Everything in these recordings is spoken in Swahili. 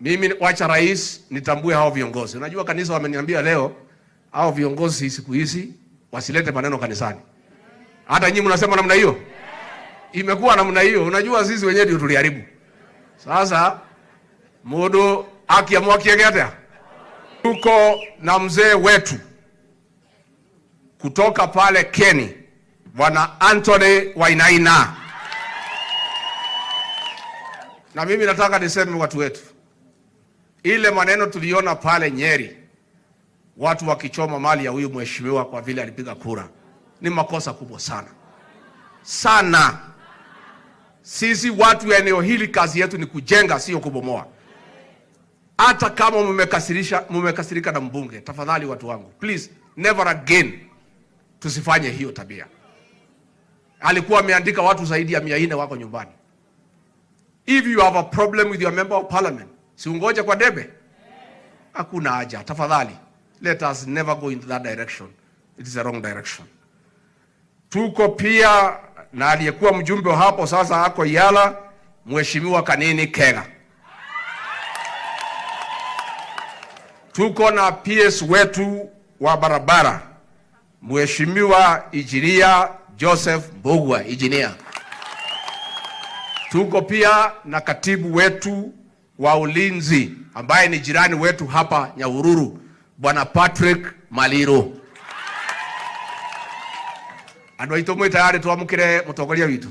Mimi wacha rais nitambue hao viongozi. Unajua kanisa wameniambia leo hao viongozi siku hizi wasilete maneno kanisani. Hata nyinyi mnasema namna hiyo? Imekuwa namna hiyo. Unajua sisi wenyewe ndio tuliharibu. Sasa modo akiamua kiegeta. Tuko na mzee wetu kutoka pale Keni, Bwana Anthony Wainaina. Na mimi nataka niseme watu wetu, ile maneno tuliona pale Nyeri, watu wakichoma mali ya huyu mheshimiwa kwa vile alipiga kura, ni makosa kubwa sana sana. Sisi watu wa eneo hili kazi yetu ni kujenga, sio kubomoa. Hata kama mmekasirika na mbunge, tafadhali watu wangu, please never again tusifanye hiyo tabia. Alikuwa ameandika watu zaidi ya 400 wako nyumbani. If you have a problem with your member of parliament, si ungoje kwa debe? Hakuna haja. Tafadhali, let us never go into that direction. It is a wrong direction. Tuko pia na aliyekuwa mjumbe wa hapo sasa ako Yala, Mheshimiwa Kanini Kega. Tuko na PS wetu wa barabara, Mheshimiwa Injinia Joseph Mbugua, Engineer. Tuko pia na katibu wetu wa ulinzi ambaye ni jirani wetu hapa Nyahururu, Bwana Patrick Maliro. Andoito mwe tayari tuamukire mutongoria witu.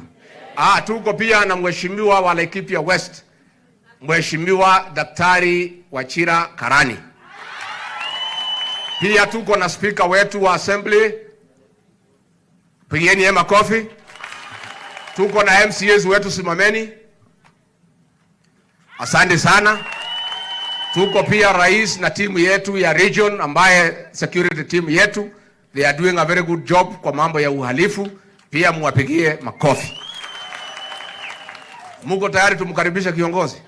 Tuko pia na Mheshimiwa wa Laikipia West, Mheshimiwa Daktari Wachira Karani. Pia tuko na speaker wetu wa assembly, pigeni makofi. Tuko na MCAs wetu, simameni. Asante sana. Tuko pia rais na timu yetu ya region ambaye security team yetu, they are doing a very good job kwa mambo ya uhalifu. Pia muwapigie makofi. Muko tayari tumkaribisha kiongozi?